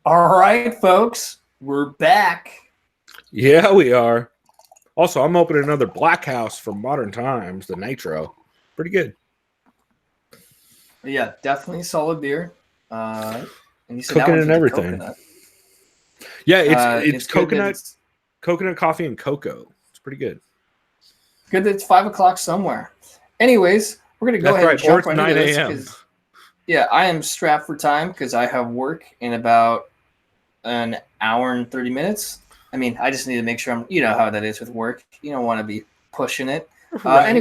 All right, folks, we're back. Yeah, we are. Also, I'm opening another Black House from Modern Times, the Nitro. Pretty good. Yeah, definitely solid beer. And you said that Cooking one's and with the everything. coconut. Yeah, it's It's good that coconut, it's coconut coffee and cocoa. It's pretty good. good that it's 5 o'clock somewhere. Anyways, we're gonna go That's ahead and right. Or jump it's right into 9 this a.m. because I am strapped for time because I have work in about an hour and 30 minutes. I mean, I just need to make sure you know how that is with work. You don't want to be pushing it. Right.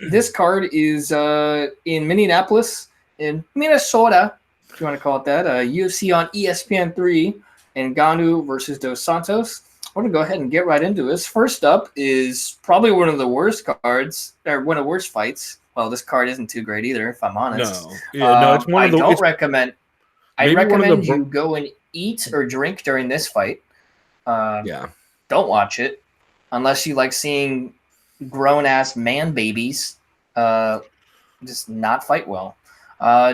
This card is in Minneapolis, in Minnesota, if you want to call it that. UFC on ESPN 3, and Ngannou versus Dos Santos. I'm going to go ahead and get right into this. First up is probably one of the worst cards, or one of the worst fights. Well, this card isn't too great either, if I'm honest. No. Yeah, no, it's one I of the. don't It's recommend. I maybe one of recommend the. you go and eat or drink during this fight. Yeah. Don't watch it unless you like seeing grown ass man babies just not fight well.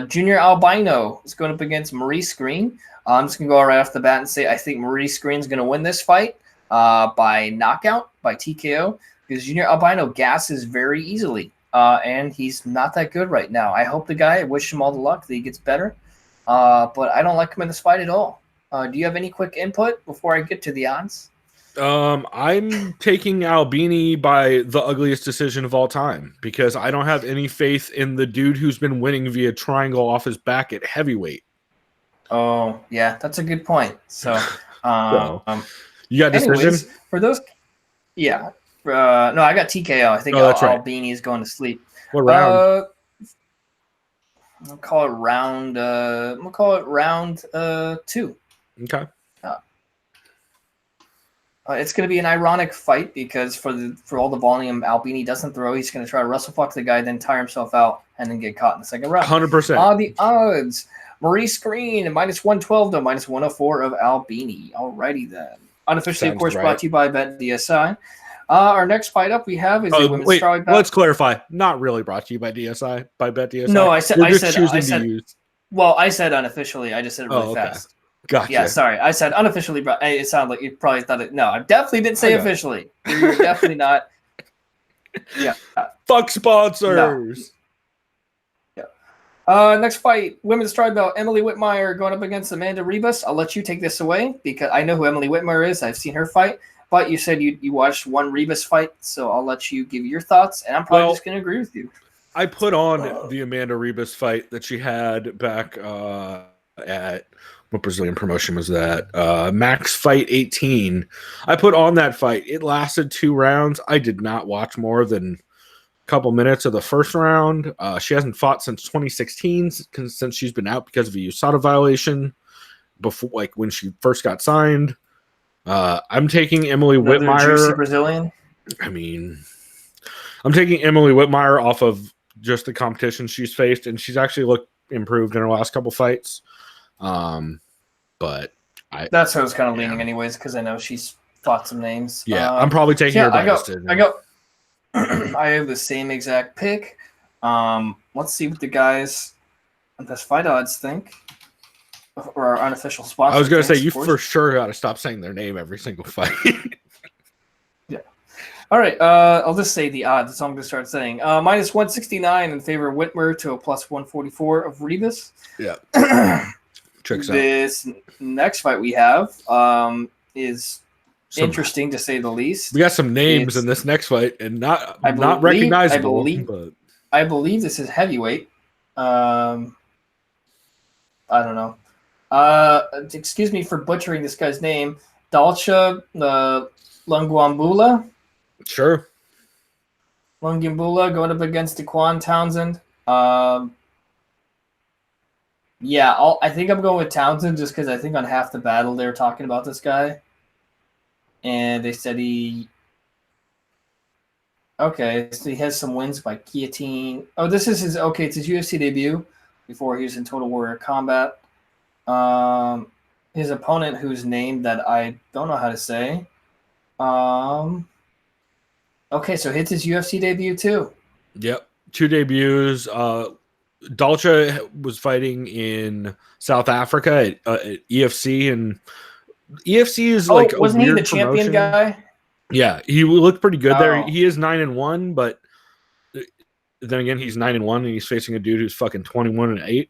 Junior Albino is going up against Maurice Green. I'm just going to go right off the bat and say I think Maurice Green's going to win this fight by knockout, by TKO, because Junior Albino gasses very easily. And he's not that good right now. I hope I wish him all the luck that he gets better. But I don't like him in this fight at all. Do you have any quick input before I get to the odds? I'm taking Albini by the ugliest decision of all time because I don't have any faith in the dude who's been winning via triangle off his back at heavyweight. Oh, yeah, that's a good point. So, So, you got decision? anyways, for those, yeah, no, I got TKO. I think Oh, that's right. Albini is going to sleep. What round? I'll call it round. I'm gonna call it round 2. Okay. It's going to be an ironic fight because for all the volume Albini doesn't throw, he's going to try to wrestle fuck the guy, then tire himself out, and then get caught in the second round. 100%. The odds: Maurice Green -112 to -104 of Albini. Alrighty then. Unofficially, Sounds of course, right. brought to you by BetDSI. Our next fight up we have is a women's strawweight bout. Let's clarify. Not really brought to you by DSI, by BetDSI. No, I said to use. Well, I said unofficially. I just said it really fast. Gotcha. Yeah, sorry. I said unofficially, but it sounded like you probably thought it. No, I definitely didn't say officially. You're definitely not. Yeah. Fuck sponsors. No. Yeah. Next fight, women's tri belt, Emily Whitmire going up against Amanda Ribas. I'll let you take this away because I know who Emily Whitmire is. I've seen her fight, but you said you watched one Ribas fight, so I'll let you give your thoughts, and I'm probably just going to agree with you. I put on the Amanda Ribas fight that she had back at what Brazilian promotion was that? Max Fight 18. I put on that fight. It lasted 2 rounds. I did not watch more than a couple minutes of the first round. She hasn't fought since 2016 since she's been out because of a USADA violation before, like when she first got signed. I'm taking Emily Whitmire. Juicy Brazilian. I mean, I'm taking Emily Whitmire off of just the competition she's faced, and she's actually looked improved in her last couple fights. But that's what I was kind of leaning anyways, because I know she's fought some names. Yeah, I'm probably taking her by decision. I have the same exact pick. Let's see what the guys on Best Fight Odds think, or our unofficial sponsor. I was going to say, you for sure got to stop saying their name every single fight. Yeah. All right. I'll just say the odds. That's all I'm going to start saying. -169 in favor of Whitmer to a +144 of Ribas. Yeah. Checks out. This next fight we have is interesting to say the least. We got some names in this next fight, and not recognizable. I believe this is heavyweight. I don't know. Excuse me for butchering this guy's name. Dalcha Lunguambula. Sure. Lunguambula going up against Daquan Townsend. Yeah, I think I'm going with Townsend just because I think on half the battle they were talking about this guy. And they said okay, so he has some wins by guillotine. Oh, this is it's his UFC debut before he was in Total Warrior Combat. His opponent, whose name that I don't know how to say. Okay, so it's his UFC debut too. Yep. 2 debuts. Dalcha was fighting in South Africa at EFC, and EFC is like a wasn't he weird the champion promotion. guy? Yeah, he looked pretty good there. Oh. He is 9-1, but then again, he's 9-1, and he's facing a dude who's fucking 21-8,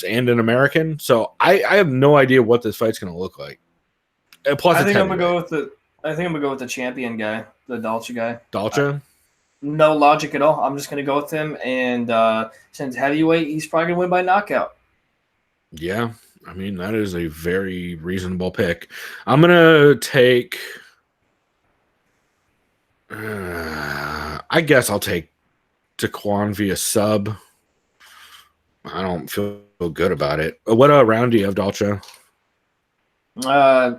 and an American. So I have no idea what this fight's gonna look like. Plus, I think I'm gonna go with the champion guy, the Dalcha guy. Dalcha. No logic at all. I'm just gonna go with him, and since heavyweight, he's probably gonna win by knockout. Yeah, I mean that is a very reasonable pick. I'm gonna take. I guess I'll take Daquan via sub. I don't feel good about it. What round do you have, Dalcha? I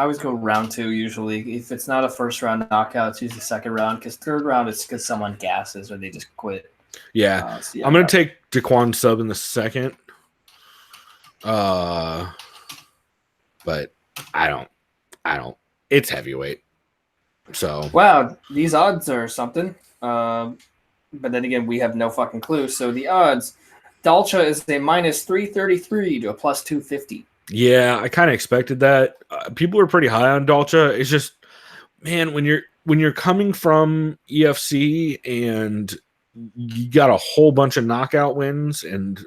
always go round 2 usually. If it's not a first round knockout, it's usually second round, because third round it's because someone gasses or they just quit. Yeah, I'm gonna take Daquan sub in the second. But I don't. It's heavyweight. So wow, these odds are something. But then again, we have no fucking clue. So the odds, Dalcha is a -333 to a +250. Yeah, I kind of expected that. People are pretty high on Dalcha. It's just, man, when you're coming from EFC and you got a whole bunch of knockout wins and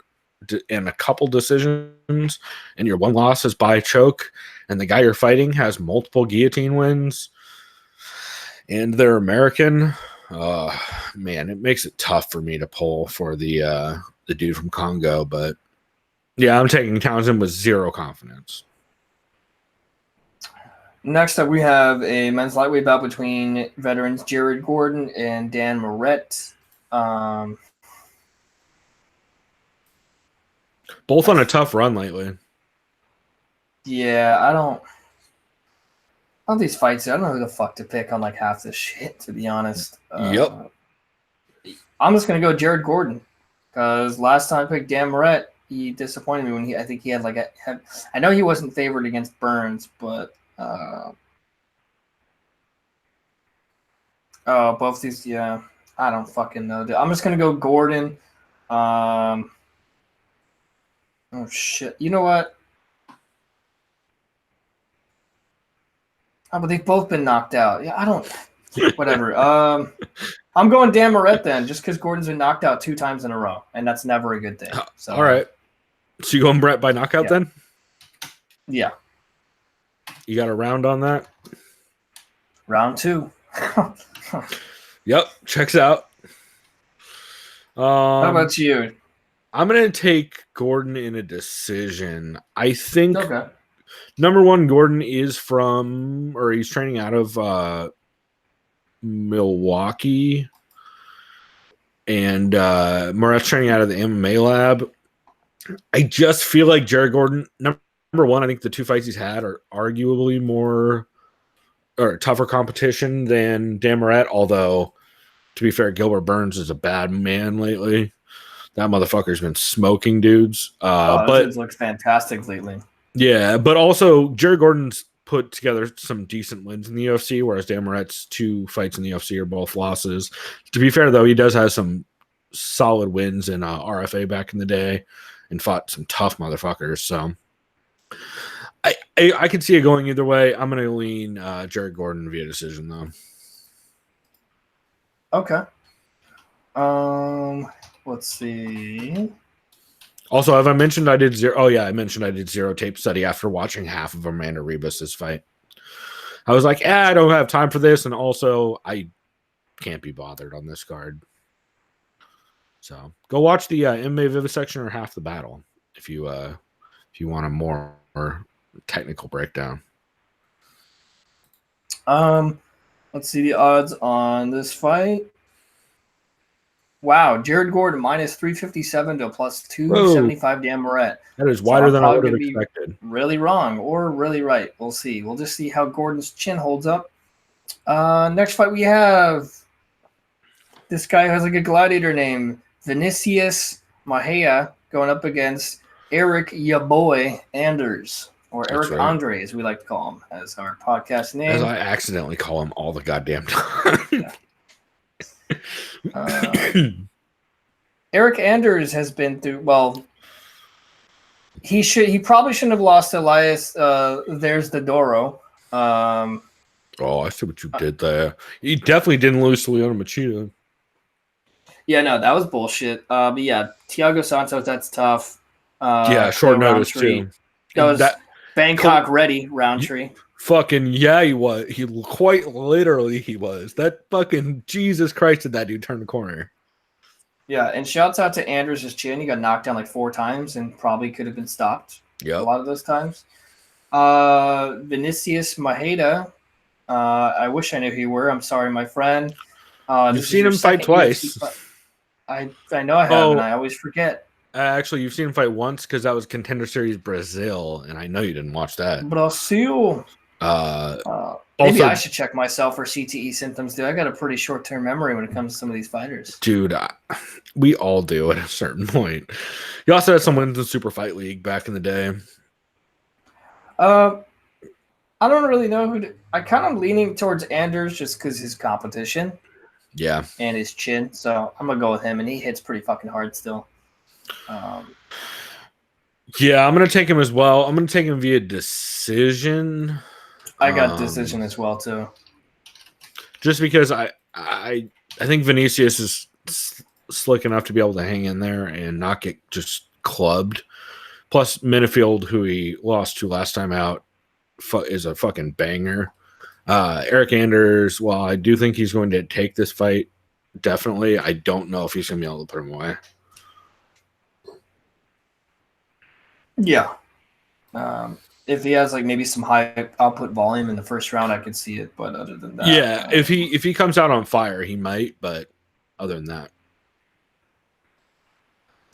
a couple decisions, and your one loss is by choke, and the guy you're fighting has multiple guillotine wins, and they're American. Man, it makes it tough for me to pull for the dude from Congo, but yeah, I'm taking Townsend with zero confidence. Next up, we have a men's lightweight bout between veterans Jared Gordon and Dan Moret. Both on a tough run lately. Yeah, I don't these fights. I don't know who the fuck to pick on like half this shit, to be honest. Yep. I'm just gonna go Jared Gordon, because last time I picked Dan Moret, he disappointed me when I think he had like I know he wasn't favored against Burns, but both these, yeah, I don't fucking know. I'm just gonna go Gordon. Oh shit! You know what? Oh, but they've both been knocked out. Yeah, I don't. Whatever. I'm going Dan Moret then, just because Gordon's been knocked out 2 times in a row, and that's never a good thing. So, all right. So you going Brett by knockout then? Yeah. You got a round on that? Round 2. Yep, checks out. How about you? I'm going to take Gordon in a decision. I think Okay. number one, Gordon is he's training out of Milwaukee, and Moret's training out of the MMA lab. I just feel like Jared Gordon, number one, I think the 2 fights he's had are arguably more or tougher competition than Dan Moret, although, to be fair, Gilbert Burns is a bad man lately. That motherfucker's been smoking dudes. But dude looks fantastic lately. Yeah, but also Jared Gordon's put together some decent wins in the UFC, whereas Dan Moret's 2 fights in the UFC are both losses. To be fair, though, he does have some solid wins in RFA back in the day and fought some tough motherfuckers. So I could see it going either way. I'm going to lean Jared Gordon via decision, though. Okay. Let's see. Also, have I mentioned I did zero? Oh, yeah, I mentioned I did zero tape study after watching half of Amanda Ribas's fight. I was like, I don't have time for this, and also I can't be bothered on this card. So go watch the MMA Vivisection or Half the Battle if you want a more technical breakdown. Let's see the odds on this fight. Wow, Jared Gordon -357 to a +275 Dan Moret. That is wider than I would have expected. Really wrong or really right. We'll see. We'll just see how Gordon's chin holds up. Next fight we have this guy who has like a gladiator name, Vinicius Mahia, going up against Eric Yaboy Anders, or Eric Andre, as we like to call him, as our podcast name. As I accidentally call him all the goddamn time. Yeah. Eric Anders has been through. Well, he probably shouldn't have lost to Elias. There's the Doro. Oh, I see what you did there. He definitely didn't lose to Leona Machida. Yeah, no, that was bullshit. But yeah, Thiago Santos, that's tough. Yeah, short notice too. That was Bangkok ready Roundtree. Fucking yeah, he was. He quite literally he was. That fucking Jesus Christ did that dude turn the corner. Yeah, and shouts out to Anders' chin. He got knocked down like 4 times and probably could have been stopped. Yeah, a lot of those times. Vinicius Maheda. I wish I knew who you were. I'm sorry, my friend. You've seen him fight twice. I know I have, and I always forget. Actually, you've seen him fight once because that was Contender Series Brazil, and I know you didn't watch that. Brazil. Maybe I should check myself for CTE symptoms, dude. I got a pretty short-term memory when it comes to some of these fighters. Dude, we all do at a certain point. You also had some wins in Super Fight League back in the day. I don't really know who I kind of leaning towards Anders just because his competition. Yeah. And his chin. So I'm going to go with him, and he hits pretty fucking hard still. Yeah, I'm going to take him as well. I'm going to take him via decision. I got decision as well too. Just because I think Vinicius is slick enough to be able to hang in there and not get just clubbed. Plus, Minifield, who he lost to last time out, is a fucking banger. Eric Anders, while I do think he's going to take this fight, definitely, I don't know if he's going to be able to put him away. Yeah. If he has like maybe some high output volume in the first round, I could see it. But other than that, yeah, if he comes out on fire, he might. But other than that,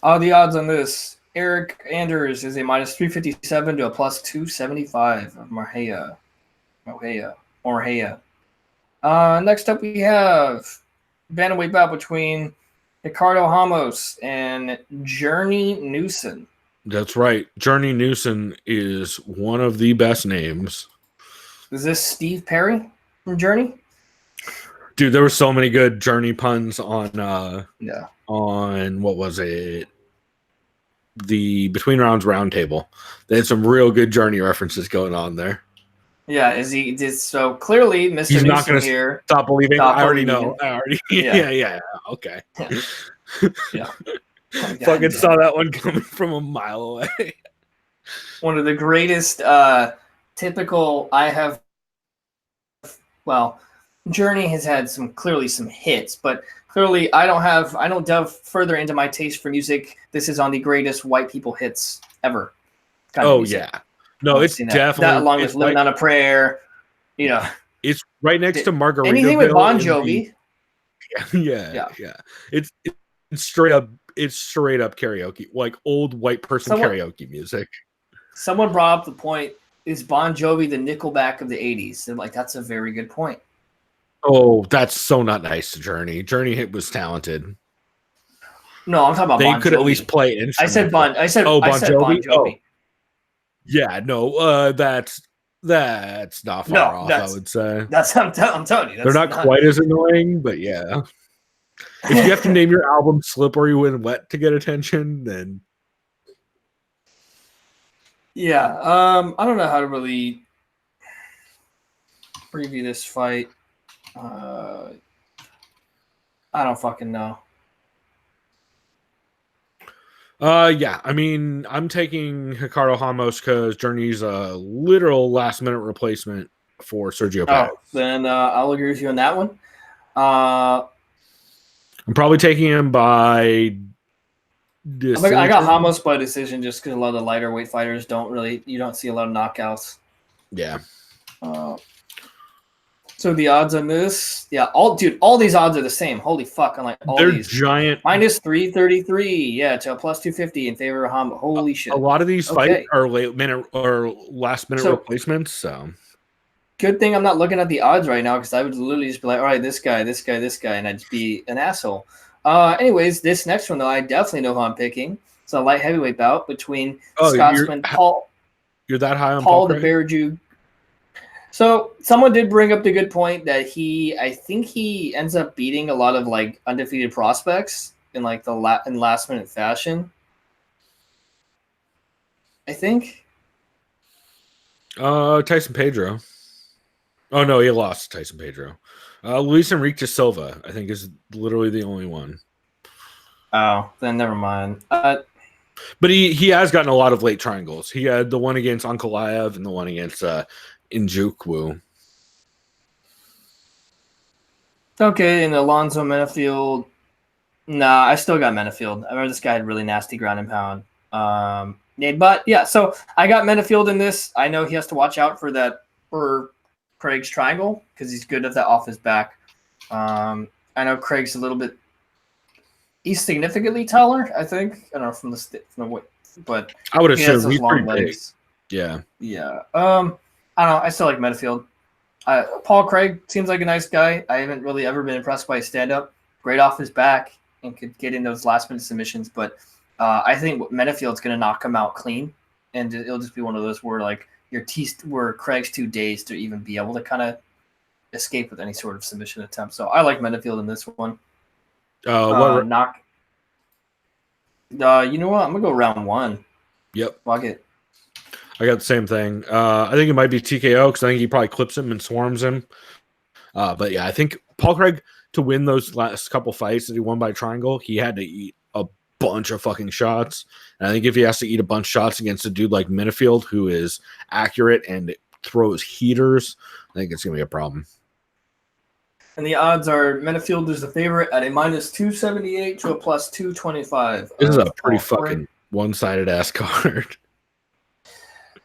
the odds on this: Eric Anders is a minus 357 to a plus 275 of Morhea. Next up, we have bantamweight bout between Ricardo Ramos and Journey Newson. That's right. Journey Newson is one of the best names. Is this Steve Perry from Journey? Dude, there were so many good Journey puns on on what was it? The Between Rounds Roundtable. They had some real good Journey references going on there. Yeah, so clearly Mr. He's Newson not going to stop believing. I already know. Yeah. Okay. Yeah. Fucking saw that one coming from a mile away. One of the greatest typical Journey has had some hits, but clearly I don't delve further into my taste for music. This is on the greatest white people hits ever. Yeah. No, it's definitely that along with Living on a Prayer, It's right next to Margarita. Anything with Bon Jovi. Yeah. It's straight up karaoke, like old white person karaoke music. Someone brought up the point, is Bon Jovi the Nickelback of the 80s? And that's a very good point. Oh, that's so not nice to Journey. Journey was talented. No, I'm talking about they Bon Jovi. They could at least play instruments. I said Bon Jovi. Oh. Yeah, no, that's not far off, I would say. That's I'm telling you. They're not quite as annoying, but yeah. If you have to name your album Slippery When Wet to get attention, then yeah. I don't know how to really preview this fight. I don't fucking know. Yeah, I mean, I'm taking Ricardo Ramos because Journey's a literal last-minute replacement for Sergio Perez. Then I'll agree with you on that one. I'm probably taking him by decision. I got Ramos by decision just because a lot of the lighter weight fighters you don't see a lot of knockouts. Yeah. So the odds on this, all these odds are the same. Holy fuck! On they're these giant. Minus 333, to a plus 250 in favor of Ramos. Holy shit! A lot of these fights are last minute replacements. So good thing I'm not looking at the odds right now because I would literally just be like, all right, this guy, and I'd just be an asshole. Anyways, this next one though, I definitely know who I'm picking. It's a light heavyweight bout between Scotsman Paul. You're that high on Paul the Bear Jew. So someone did bring up the good point that I think he ends up beating a lot of undefeated prospects. in like in last minute fashion. I think. Tyson Pedro. Oh no, he lost to Tyson Pedro. Luis Enrique de Silva, I think, is literally the only one. Oh, then never mind. But he has gotten a lot of late triangles. He had the one against Ankalaev and the one against Njukwu. Okay, and Alonzo Menafield. Nah, I still got Menafield. I remember this guy had really nasty ground and pound. But yeah, so I got Menafield in this. I know he has to watch out for Craig's triangle because he's good at that off his back. I know Craig's a little bit. He's significantly taller, I think. I don't know from the weight, but I would assume he's long legs. Big. Yeah. Yeah. I don't know. I still like Menafield. Paul Craig seems like a nice guy. I haven't really ever been impressed by his stand-up. Great off his back and could get in those last-minute submissions. But I think Menafield's going to knock him out clean, and it'll just be one of those where like where Craig's too dazed to even be able to kind of escape with any sort of submission attempt. So I like Menafield in this one. Knock. You know what? I'm gonna go round 1. Yep. Fuck it. I got the same thing. I think it might be TKO because I think he probably clips him and swarms him. But yeah, I think Paul Craig, to win those last couple fights that he won by triangle, he had to eat a bunch of fucking shots. And I think if he has to eat a bunch of shots against a dude like Menafield, who is accurate and throws heaters, I think it's gonna be a problem. And the odds are Menafield is the favorite at a -278 to a +225. This is a pretty fucking one-sided ass card.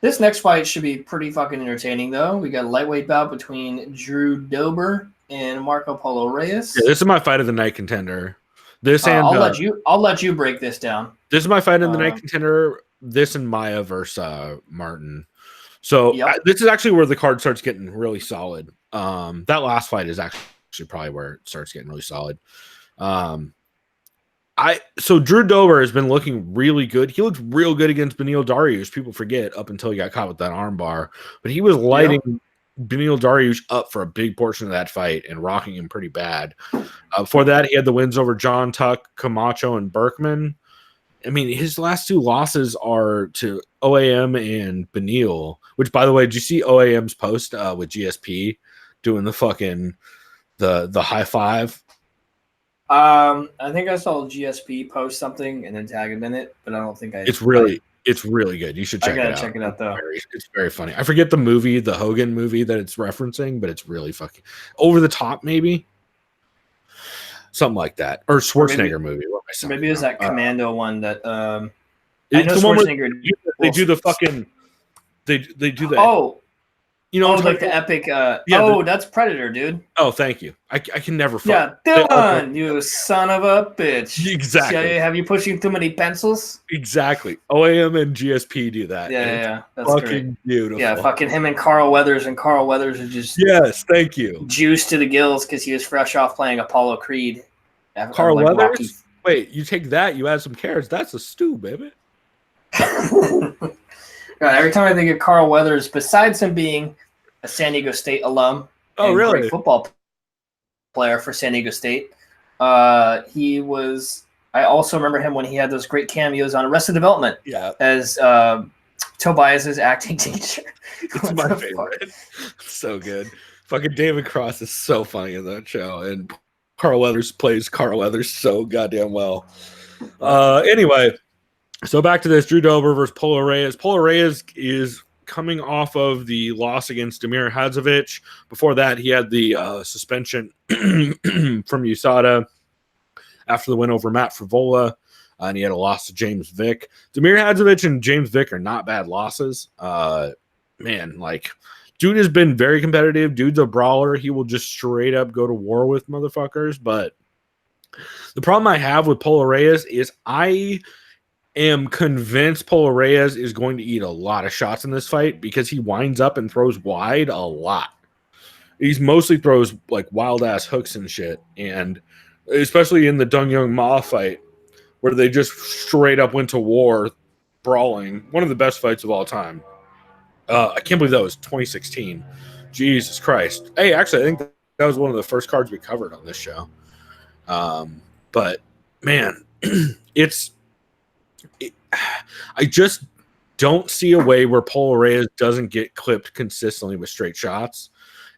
This next fight should be pretty fucking entertaining, though. We got a lightweight bout between Drew Dober and Marco Polo Reyes. Yeah, this is my fight of the night contender. I'll let you break this down. This is my fight of the night contender. This and Maya versus Martin. So this is actually where the card starts getting really solid. That last fight is actually probably where it starts getting really solid. So Drew Dober has been looking really good. He looked real good against Beneil Dariush. People forget up until he got caught with that arm bar, but he was lighting Beneil Dariush up for a big portion of that fight and rocking him pretty bad. Before that, he had the wins over John Tuck, Camacho, and Berkman. I mean, his last 2 losses are to OAM and Beneil, which, by the way, did you see OAM's post with GSP doing the fucking the high five? I think I saw GSP post something and then tag him in it, but I don't think I. It's really good. You should check it out. I gotta check it out though. It's very funny. I forget the movie, the Hogan movie that it's referencing, but it's really fucking over the top, maybe something like that, or Schwarzenegger movie. What am I saying? Maybe it was that Commando one that. I know Schwarzenegger. They do the fucking. They do that. Oh. You know, like the epic. That's Predator, dude. Oh, thank you. I can never. Yeah, Dylan, you son of a bitch. Exactly. Have you pushing too many pencils? Exactly. OAM and GSP do that. Yeah. That's fucking great. Beautiful. Yeah, fucking him and Carl Weathers, is just thank you. Juiced to the gills because he was fresh off playing Apollo Creed. Carl Weathers. Wait, you take that, you add some carrots. That's a stew, baby. God, every time I think of Carl Weathers, besides him being a San Diego State alum, great football player for San Diego State, he was. I also remember him when he had those great cameos on Arrested Development. Yeah, as Tobias's acting teacher. It's my favorite. So good. Fucking David Cross is so funny in that show, and Carl Weathers plays Carl Weathers so goddamn well. Anyway. So back to this, Drew Dober versus Polo Reyes. Polo Reyes is coming off of the loss against Damir Hadzovic. Before that, he had the suspension from USADA after the win over Matt Frivola, and he had a loss to James Vick. Damir Hadzovic and James Vick are not bad losses. Dude has been very competitive. Dude's a brawler. He will just straight up go to war with motherfuckers. But the problem I have with Polo Reyes is I am convinced Polo Reyes is going to eat a lot of shots in this fight because he winds up and throws wide a lot. He's mostly throws like wild ass hooks and shit, and especially in the Dung Young Ma fight where they just straight up went to war, brawling. One of the best fights of all time. I can't believe that was 2016. Jesus Christ. Hey, actually, I think that was one of the first cards we covered on this show. But man, it's I just don't see a way where Polo Reyes doesn't get clipped consistently with straight shots.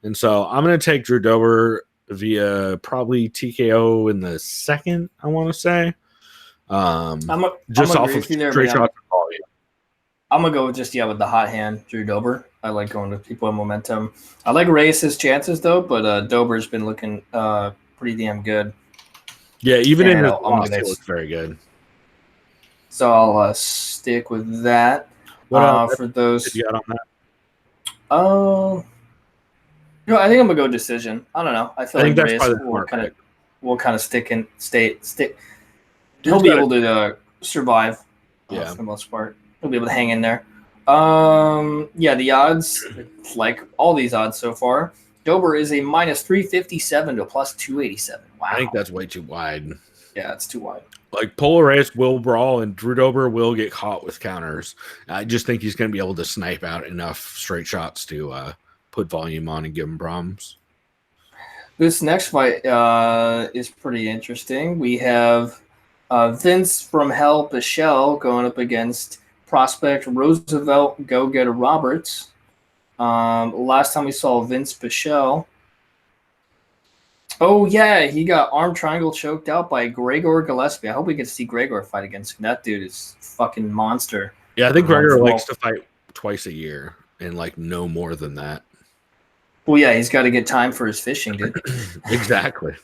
And so I'm going to take Drew Dober via probably TKO in the second, I want to say. Just off of straight shots and volume. I'm going to go with with the hot hand, Drew Dober. I like going with people in momentum. I like Reyes' chances, though, but Dober's been looking pretty damn good. Yeah, even in his loss, he looks very good. So I'll stick with that. For those you got on that? I think I'm gonna go decision. I don't know. I think Reyes will kind of stick. He'll be able to survive. For the most part, he'll be able to hang in there. The odds, like all these odds so far, Dober is a minus 357 to a plus 287. Wow, I think that's way too wide. Yeah, it's too wide. Like Polo Reyes will brawl and Drew Dober will get caught with counters. I just think he's going to be able to snipe out enough straight shots to put volume on and give him problems. This next fight is pretty interesting. We have Vince from Hell Pichel going up against prospect Roosevelt Go-Getter Roberts. Last time we saw Vince Pichel. Oh, yeah, he got arm triangle choked out by Gregor Gillespie. I hope we get to see Gregor fight against him. That dude is fucking monster. Yeah, I think Gregor likes to fight twice a year and, no more than that. Well, yeah, he's got to get time for his fishing, dude. Exactly.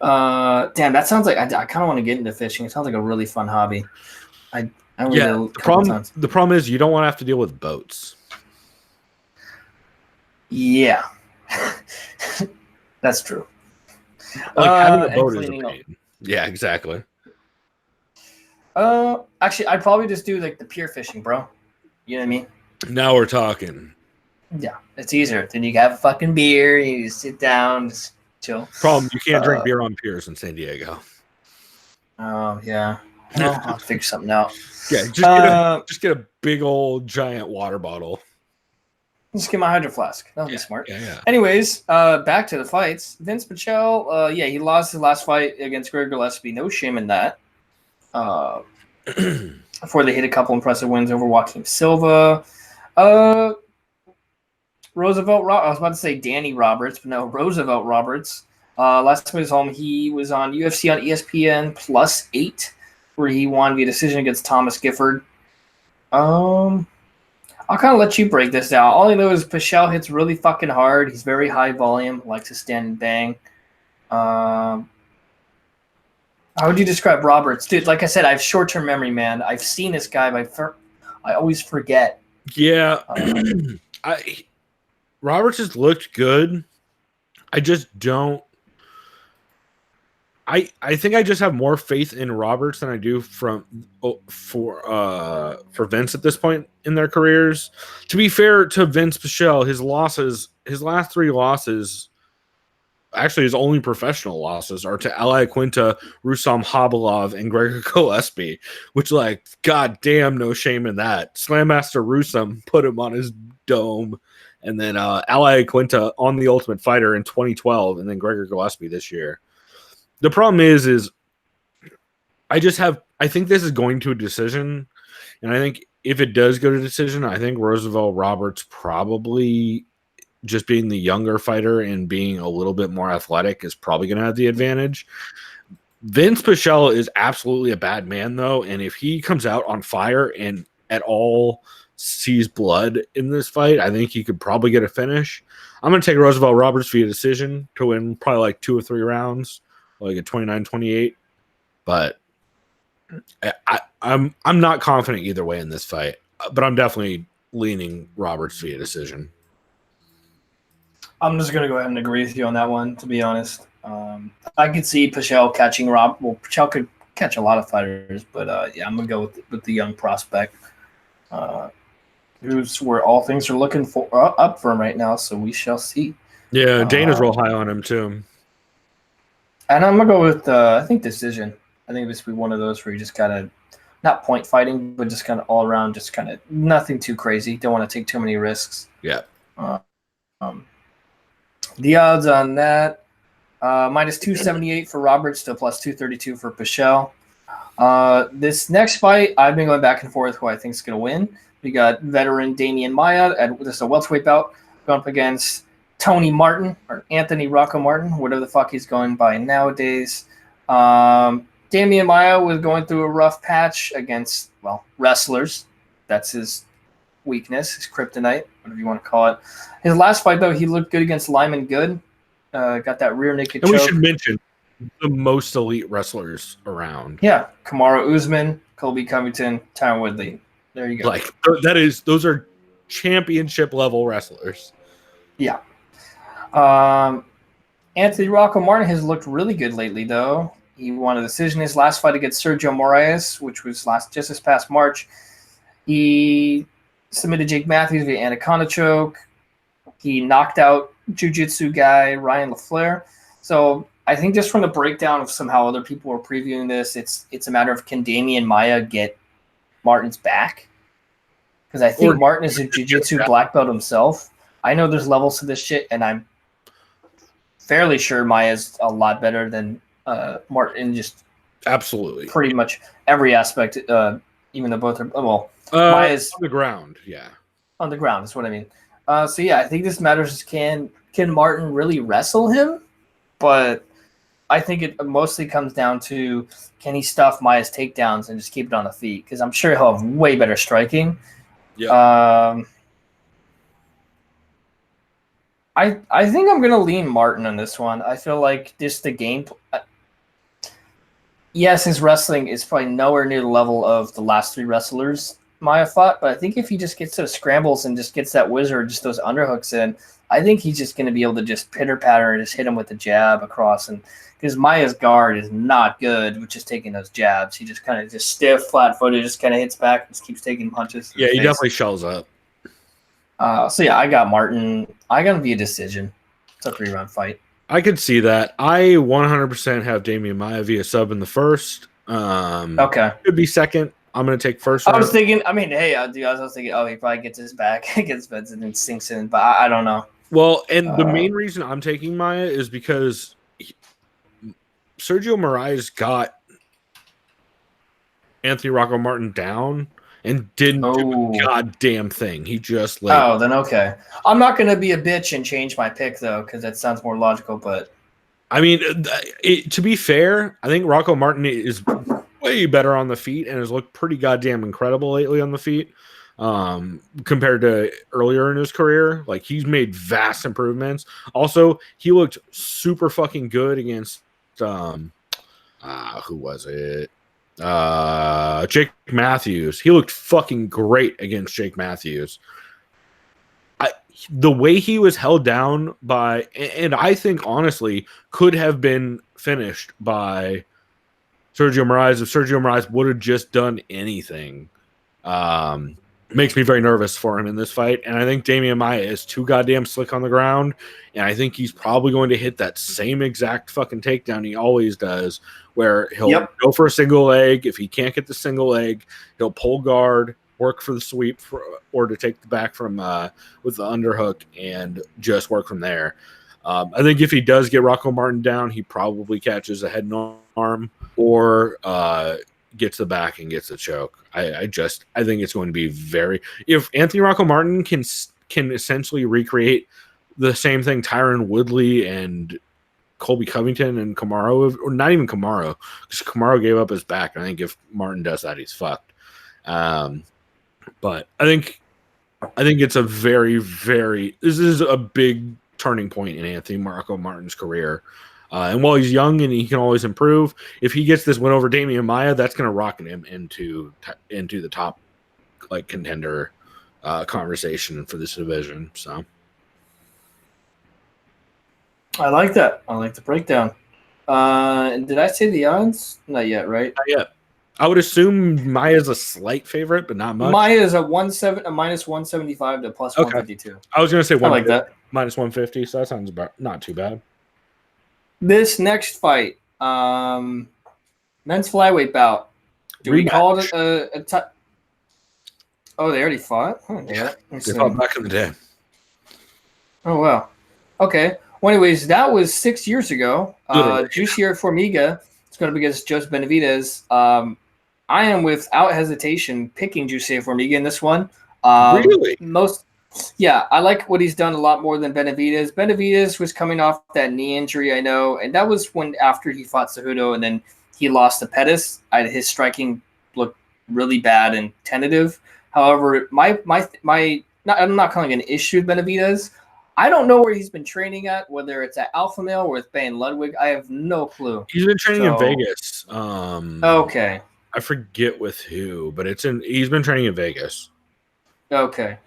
Damn, that sounds like I kind of want to get into fishing. It sounds like a really fun hobby. The problem is you don't want to have to deal with boats. Yeah. That's true. Having a boat is a pain. Yeah, exactly. Actually, I'd probably just do the pier fishing, bro. You know what I mean? Now we're talking. Yeah, it's easier. Then you have a fucking beer, you just sit down, just chill. Problem, you can't drink beer on piers in San Diego. Oh, yeah. Well, I'll figure something out. Yeah, just get a big old giant water bottle. Just get my hydro flask. That'll be smart. Yeah. Anyways, back to the fights. Vince Pichel, he lost his last fight against Greg Gillespie. No shame in that. Before they hit a couple impressive wins over Joaquin Silva. Roosevelt, I was about to say Danny Roberts, but no, Roosevelt Roberts. Last time he was home, he was on UFC on ESPN +8, where he won via decision against Thomas Gifford. I'll kind of let you break this down. All I know is Pichel hits really fucking hard. He's very high volume, likes to stand and bang. How would you describe Roberts? Dude, like I said, I have short-term memory, man. I've seen this guy, but I always forget. Yeah. Roberts has looked good. I just don't. I think I just have more faith in Roberts than I do for Vince at this point in their careers. To be fair to Vince Pichel, his last 3 losses, actually his only professional losses, are to Ally Quinta, Rusam Habalov, and Gregor Gillespie, which, god damn, no shame in that. Slam Master Rusam put him on his dome, and then Ally Quinta on The Ultimate Fighter in 2012, and then Gregor Gillespie this year. The problem is I think this is going to a decision, and I think if it does go to decision, I think Roosevelt Roberts probably, just being the younger fighter and being a little bit more athletic, is probably going to have the advantage. Vince Pichel is absolutely a bad man, though, and if he comes out on fire and at all sees blood in this fight, I think he could probably get a finish. I'm going to take Roosevelt Roberts via decision to win probably 2 or 3 rounds. A 29-28, but I'm not confident either way in this fight. But I'm definitely leaning Roberts via decision. I'm just gonna go ahead and agree with you on that one. To be honest, I could see Pichel catching Pichel could catch a lot of fighters, but I'm gonna go with the young prospect, who's where all things are looking for up for him right now. So we shall see. Yeah, Dana's real high on him too. And I'm going to go with, I think, decision. I think this will be one of those where you just kind of, not point fighting, but just kind of all around, just kind of nothing too crazy. Don't want to take too many risks. Yeah. The odds on that, Minus 278 for Roberts to plus 232 for Pichel. This next fight, I've been going back and forth who I think is going to win. We got veteran Damian Maia at this is a welterweight bout going up against Tony Martin or Anthony Rocco Martin, whatever the fuck he's going by nowadays. Damian Maia was going through a rough patch against, wrestlers. That's his weakness, his kryptonite, whatever you want to call it. His last fight, though, he looked good against Lyman Good. Got that rear naked choke. And we should mention the most elite wrestlers around. Yeah, Kamaru Usman, Colby Covington, Tyron Woodley. There you go. Like those are championship level wrestlers. Yeah. Anthony Rocco Martin has looked really good lately, though. He won a decision his last fight against Sergio Moraes, which was just this past March. He submitted Jake Matthews via anaconda choke. He knocked out jiu-jitsu guy Ryan LaFleur. So I think just from the breakdown of somehow other people were previewing this, it's a matter of can Damian Maia get Martin's back? Because I think Martin is a jiu-jitsu black belt himself. I know there's levels to this shit, and I'm fairly sure Maia's a lot better than Martin, just absolutely pretty much every aspect, even though both are Maia's on the ground. Yeah, on the ground is what I mean. So yeah, I think this matters. Can Martin really wrestle him? But I think it mostly comes down to can he stuff Maia's takedowns and just keep it on the feet? Because I'm sure he'll have way better striking. Yeah. I think I'm gonna lean Martin on this one. I feel like just the game. Yes, his wrestling is probably nowhere near the level of the last three wrestlers Maia fought, but I think if he just gets to the scrambles and just gets that wizard, just those underhooks in, I think he's just going to be able to just pitter-patter and just hit him with the jab across. And because Maia's guard is not good with just taking those jabs. He just kind of just stiff, flat-footed, just kind of hits back and just keeps taking punches. Yeah, he definitely shells up. So yeah, I got Martin. I got him via decision. It's a 3-round fight. I could see that. I 100% have Damian Maia via sub in the first. Okay. Could be second. I'm going to take first. I was thinking, I was thinking, he probably gets his back against Benson and sinks in, but I don't know. Well, and the main reason I'm taking Maia is because Sergio Moraes got Anthony Rocco Martin down and didn't do a goddamn thing. He just laid. Oh, then okay. I'm not going to be a bitch and change my pick, though, because that sounds more logical, but... I mean, to be fair, I think Rocco Martin is way better on the feet and has looked pretty goddamn incredible lately on the feet compared to earlier in his career. Like, he's made vast improvements. Also, he looked super fucking good against who was it? Jake Matthews. He looked fucking great against Jake Matthews. The way he was held down by, and I think honestly could have been finished by Sergio Moraes if Sergio Moraes would have just done anything. Makes me very nervous for him in this fight. And I think Damian Maia is too goddamn slick on the ground. And I think he's probably going to hit that same exact fucking takedown he always does, where he'll go for a single leg. If he can't get the single leg, he'll pull guard, work for the sweep, or to take the back from with the underhook and just work from there. I think if he does get Rocco Martin down, he probably catches a head and arm or gets the back and gets the choke. I think it's going to be very. If Anthony Rocco Martin can essentially recreate the same thing Tyron Woodley and Colby Covington and Kamaru, or not even Kamaru, because Kamaru gave up his back. I think if Martin does that, he's fucked. But I think it's a very, very. This is a big turning point in Anthony Rocco Martin's career. And while he's young and he can always improve, if he gets this win over Damian Maia, that's going to rocket him into the top contender conversation for this division. So I like that. I like the breakdown. And did I say the odds? Not yet, right? Not yet. I would assume Maia's a slight favorite, but not much. Maia is a minus 175 to plus 152. I was going to say I like that. Minus 150, so that sounds about not too bad. This next fight, men's flyweight bout. Do we call it a Oh, they already fought? Oh, yeah. They fought back in the day. Oh, wow. Okay. Well, anyways, that was 6 years ago. Literally. Jussier Formiga is going to be against Joseph Benavidez. I am without hesitation picking Jussier Formiga in this one. Really? Yeah, I like what he's done a lot more than Benavidez. Benavidez was coming off that knee injury, I know, and that was when after he fought Cejudo and then he lost to Pettis. His striking looked really bad and tentative. However, I'm not calling it an issue with Benavidez. I don't know where he's been training at, whether it's at Alpha Male or with Ban Ludwig. I have no clue. He's been training in Vegas. Okay. I forget with who, but he's been training in Vegas. Okay.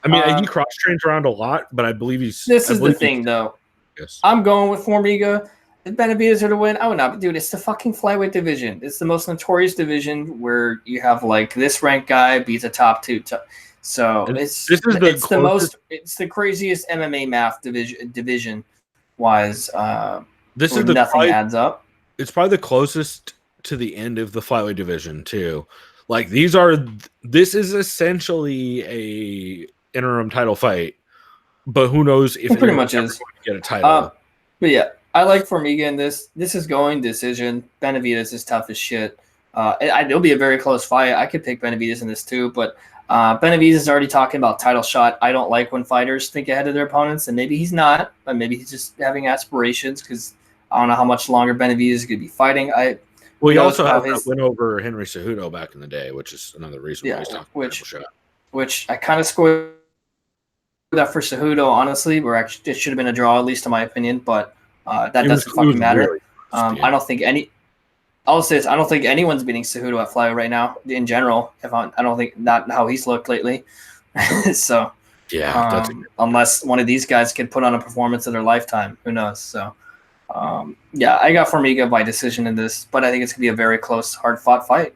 I mean, he cross trains around a lot, but I believe he's. This is the thing, though. Yes. I'm going with Formiga. If Benavidez are to win, I would not. But dude, it's the fucking flyweight division. It's the most notorious division where you have like this ranked guy beats a top two. So it's the craziest MMA math division wise. This is nothing adds up. It's probably the closest to the end of the flyweight division too. Like this is essentially a interim title fight, but who knows if it pretty much is going to get a title. But yeah, I like Formiga in this. This is going decision. Benavidez is tough as shit. It'll be a very close fight. I could pick Benavidez in this too, but Benavidez is already talking about title shot. I don't like when fighters think ahead of their opponents, and maybe he's not, but maybe he's just having aspirations because I don't know how much longer Benavidez is going to be fighting. He also had that win over Henry Cejudo back in the day, which is another reason why he's talking about title shot. Which I kind of scored that for Cejudo, honestly, where actually it should have been a draw, at least in my opinion, but that doesn't fucking matter. Really I don't think I'll say this, I don't think anyone's beating Cejudo at flyweight right now in general. I don't think not how he's looked lately. So yeah, unless one of these guys can put on a performance of their lifetime, who knows? So yeah, I got Formiga by decision in this, but I think it's gonna be a very close, hard fought fight.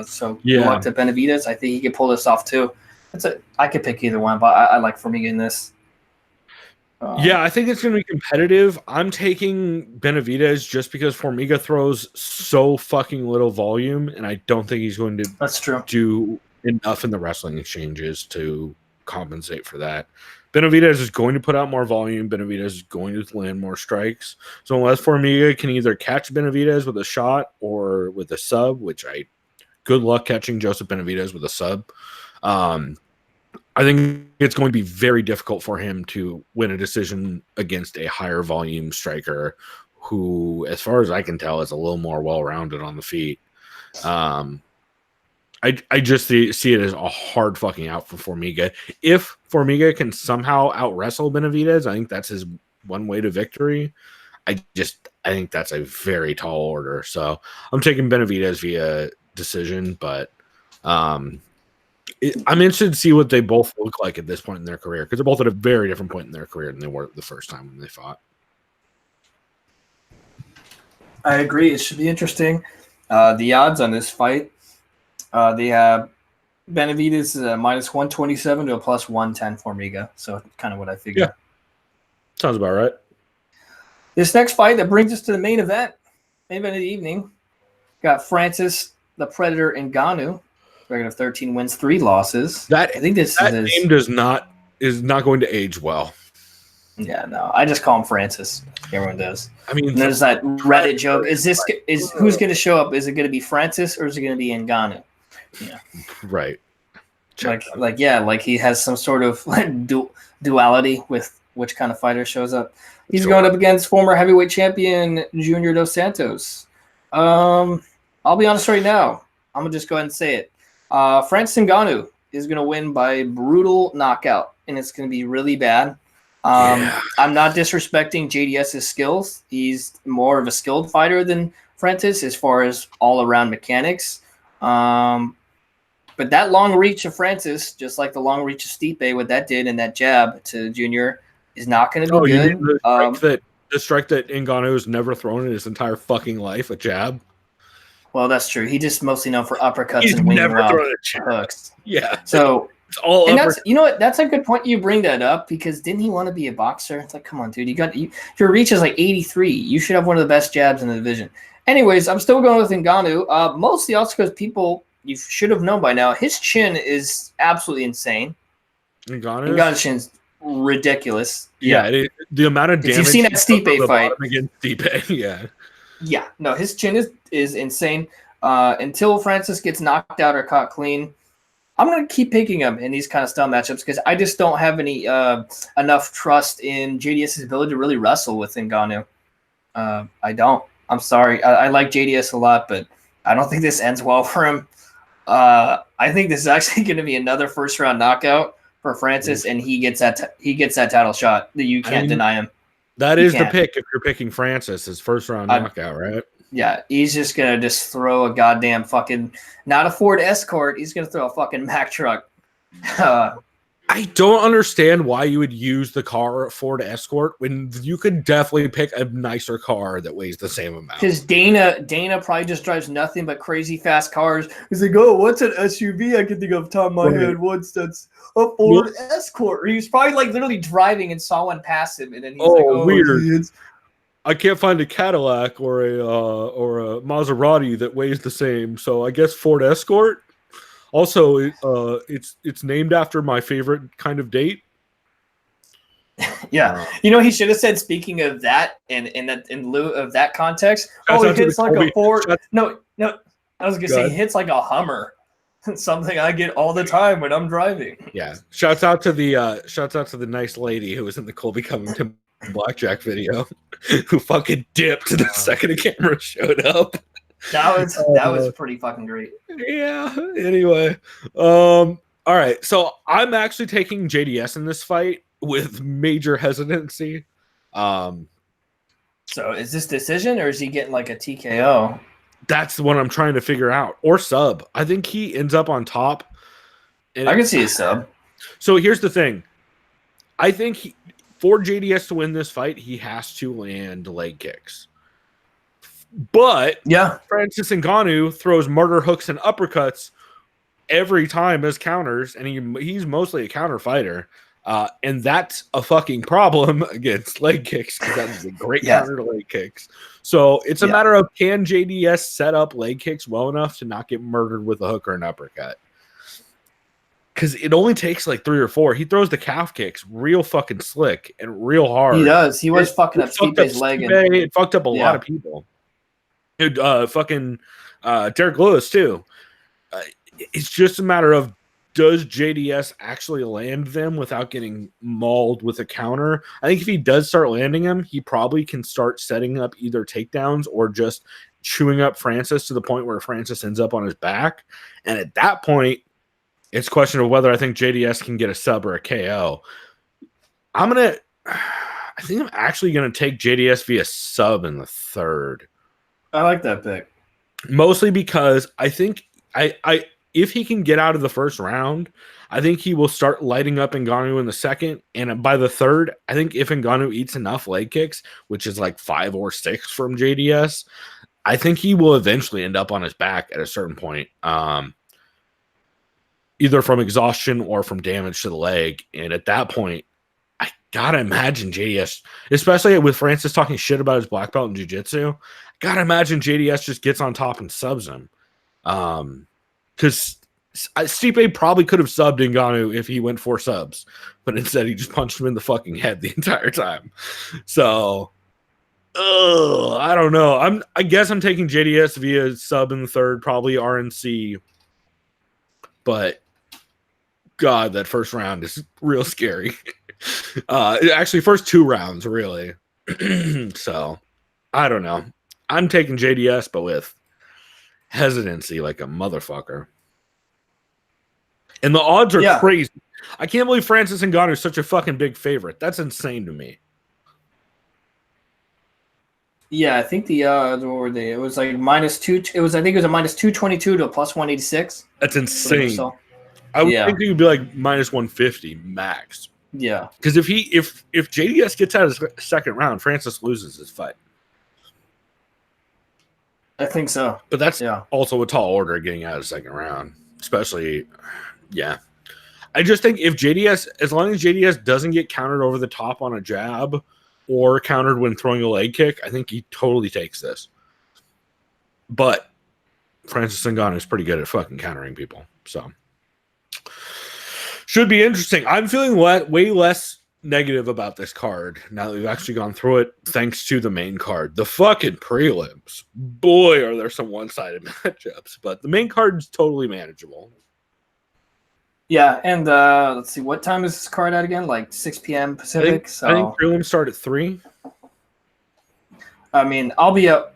So good luck to Benavidez. I think he could pull this off too. I could pick either one, but I like Formiga in this. I think it's going to be competitive. I'm taking Benavidez just because Formiga throws so fucking little volume, and I don't think he's going to do enough in the wrestling exchanges to compensate for that. Benavidez is going to put out more volume. Benavidez is going to land more strikes. So unless Formiga can either catch Benavidez with a shot or with a sub, good luck catching Joseph Benavidez with a sub. I think it's going to be very difficult for him to win a decision against a higher volume striker who, as far as I can tell, is a little more well-rounded on the feet. I just see it as a hard fucking out for Formiga. If Formiga can somehow out-wrestle Benavidez, I think that's his one way to victory. I think that's a very tall order. So I'm taking Benavidez via decision, but I'm interested to see what they both look like at this point in their career, because they're both at a very different point in their career than they were the first time when they fought. I agree. It should be interesting. The odds on this fight, they have Benavidez minus 127 to a plus 110 Formiga. So kind of what I figured. Yeah. Sounds about right. This next fight that brings us to the main event of the evening, got Francis the Predator Ngannou. Record of 13 wins, 3 losses. I think that name is not going to age well. Yeah, no. I just call him Francis. Everyone does. I mean, and there's that Reddit joke. Is who's going to show up? Is it going to be Francis or is it going to be Ngannou? Yeah. Right. Like he has some sort of duality with which kind of fighter shows up. He's going up against former heavyweight champion Junior Dos Santos. I'll be honest right now. I'm gonna just go ahead and say it. Francis Ngannou is going to win by brutal knockout, and it's going to be really bad. I'm not disrespecting JDS's skills. He's more of a skilled fighter than Francis as far as all-around mechanics. But that long reach of Francis, just like the long reach of Stipe, what that did and that jab to Junior, is not going to be good. The strike that Ngannou has never thrown in his entire fucking life, a jab. Well, that's true. He's just mostly known for uppercuts and winging around hooks. Yeah. So it's all and that's what, that's a good point you bring that up, because didn't he want to be a boxer? It's like, come on, dude. Your reach is like 83. You should have one of the best jabs in the division. Anyways, I'm still going with Ngannou. Mostly also because you should have known by now, his chin is absolutely insane. Ngannou's chin's ridiculous. Yeah, The amount of damage you've seen that Stipe fight against Stipe, yeah. Yeah, no, his chin is insane. Until Francis gets knocked out or caught clean, I'm going to keep picking him in these kind of style matchups because I just don't have any enough trust in JDS's ability to really wrestle with Ngannou. I don't. I'm sorry. I like JDS a lot, but I don't think this ends well for him. I think this is actually going to be another first-round knockout for Francis, and he gets that title shot that you can't deny him. That is the pick if you're picking Francis, his first-round knockout, right? Yeah, he's just going to just throw a goddamn fucking – not a Ford Escort. He's going to throw a fucking Mack truck. I don't understand why you would use the car Ford Escort when you could definitely pick a nicer car that weighs the same amount. Because Dana probably just drives nothing but crazy fast cars. He's like, oh, what's an SUV I can think of top of my head once that's a Ford Escort? Or he's probably like literally driving and saw one pass him, and then he's like, oh, weird. I can't find a Cadillac or a Maserati that weighs the same, so I guess Ford Escort. Also, it's named after my favorite kind of date. Yeah, he should have said. Speaking of that, and in lieu of that context, he hits like a Ford. No, I was gonna say he hits like a Hummer. Something I get all the time when I'm driving. Yeah, shouts out to the nice lady who was in the Colby Covington Blackjack video, who fucking dipped the second the camera showed up. That was pretty fucking great. Yeah. Anyway, all right. So I'm actually taking JDS in this fight with major hesitancy. So is this decision or is he getting like a TKO? That's what I'm trying to figure out. Or sub. I think he ends up on top. And I can see a sub. So here's the thing. I think for JDS to win this fight, he has to land leg kicks. But Francis Ngannou throws murder hooks and uppercuts every time as counters, and he's mostly a counter fighter. And that's a fucking problem against leg kicks because that is a great counter to leg kicks. So it's a matter of, can JDS set up leg kicks well enough to not get murdered with a hook or an uppercut? Because it only takes like 3 or 4. He throws the calf kicks real fucking slick and real hard. He does. He was fucking up Stipe's leg. It fucked up a lot of people. Derek Lewis too. It's just a matter of, does JDS actually land them without getting mauled with a counter? I think if he does start landing them, he probably can start setting up either takedowns or just chewing up Francis to the point where Francis ends up on his back. And at that point, it's a question of whether I think JDS can get a sub or a KO. I think I'm actually going to take JDS via sub in the third. I like that pick. Mostly because I think if he can get out of the first round, I think he will start lighting up Ngannou in the second. And by the third, I think if Ngannou eats enough leg kicks, which is like 5 or 6 from JDS, I think he will eventually end up on his back at a certain point, either from exhaustion or from damage to the leg. And at that point, I gotta imagine JDS, especially with Francis talking shit about his black belt in jiu-jitsu, gotta imagine JDS just gets on top and subs him. Because Stipe probably could have subbed Ngannou if he went 4 subs, but instead he just punched him in the fucking head the entire time. So, I don't know. I guess I'm taking JDS via sub in the third, probably RNC. But God, that first round is real scary. Actually, first 2 rounds, really. So, I don't know. I'm taking JDS, but with hesitancy like a motherfucker. And the odds are crazy. I can't believe Francis Ngannou is such a fucking big favorite. That's insane to me. Yeah, I think the odds, what were they? It was like -2. I think it was a -222 to a +186. That's insane. I would think it would be like -150 max. Yeah. Because if JDS gets out of the second round, Francis loses his fight. I think so. But that's also a tall order getting out of the second round. Especially, I just think if JDS, as long as JDS doesn't get countered over the top on a jab or countered when throwing a leg kick, I think he totally takes this. But Francis Ngannou is pretty good at fucking countering people. So, should be interesting. I'm feeling way less negative about this card, now that we've actually gone through it, thanks to the main card. The fucking prelims. Boy, are there some one-sided matchups. But the main card is totally manageable. Yeah, and let's see, what time is this card at again? Like 6 p.m. Pacific. I think prelims start at 3. I mean, I'll be up.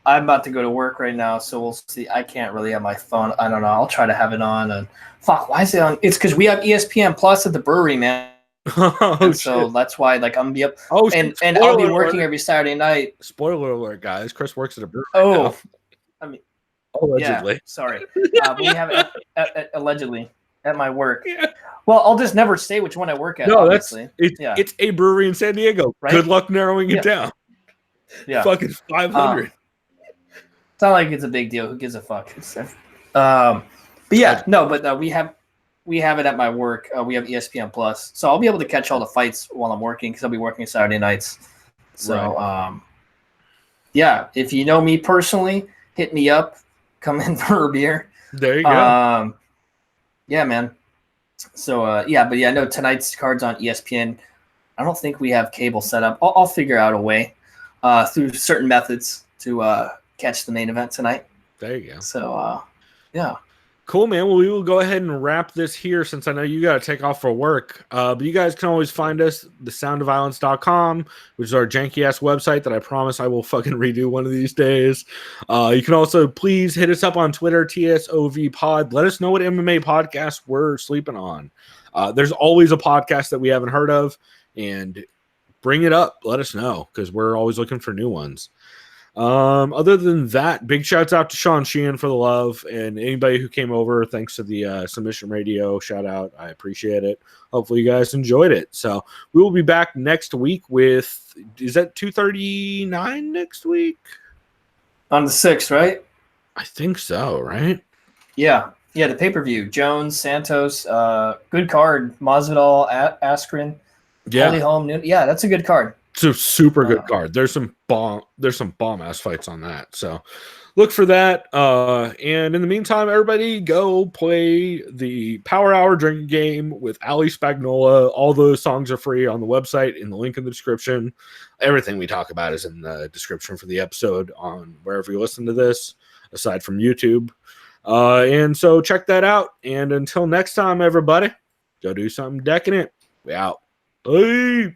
I'm about to go to work right now, so we'll see. I can't really have my phone. I don't know. I'll try to have it on. And fuck, why is it on? It's because we have ESPN Plus at the brewery, man. So that's why, like, I'm gonna be up. Oh, and I'll be working every Saturday night. Spoiler alert, guys! Chris works at a brewery. Oh, now. I mean, allegedly. Yeah, sorry, but we have it allegedly at my work. Yeah. Well, I'll just never say which one I work at. No, obviously. It's a brewery in San Diego. Right? Good luck narrowing it down. Yeah, fucking 500. It's not like it's a big deal. Who gives a fuck? But yeah, no. But we have it at my work. We have ESPN Plus, so I'll be able to catch all the fights while I'm working because I'll be working Saturday nights. So, yeah, if you know me personally, hit me up. Come in for a beer. There you go. Yeah, man. So, yeah, but yeah, no, tonight's card's on ESPN. I don't think we have cable set up. I'll figure out a way through certain methods to catch the main event tonight. There you go. So, yeah. Cool, man. Well, we will go ahead and wrap this here since I know you got to take off for work. But you guys can always find us, thesoundofviolence.com, which is our janky-ass website that I promise I will fucking redo one of these days. You can also please hit us up on Twitter, TSOVPod. Let us know what MMA podcast we're sleeping on. There's always a podcast that we haven't heard of, and bring it up. Let us know, because we're always looking for new ones. Other than that, big shouts out to Sean Sheehan for the love, and anybody who came over, thanks to the Submission Radio shout out. I appreciate it. Hopefully you guys enjoyed it. So we will be back next week with, is that 239 next week? On the 6th, right? I think so, right? Yeah. Yeah, the pay-per-view. Jones, Santos, good card. Masvidal, Askren, Holly Holm. Yeah, that's a good card. It's a super good card. There's some bomb ass fights on that. So look for that. And in the meantime, everybody go play the Power Hour drinking game with Ali Spagnola. All those songs are free on the website, in the link in the description. Everything we talk about is in the description for the episode on wherever you listen to this, aside from YouTube. And so check that out. And until next time, everybody, go do something decadent. We out. Bye.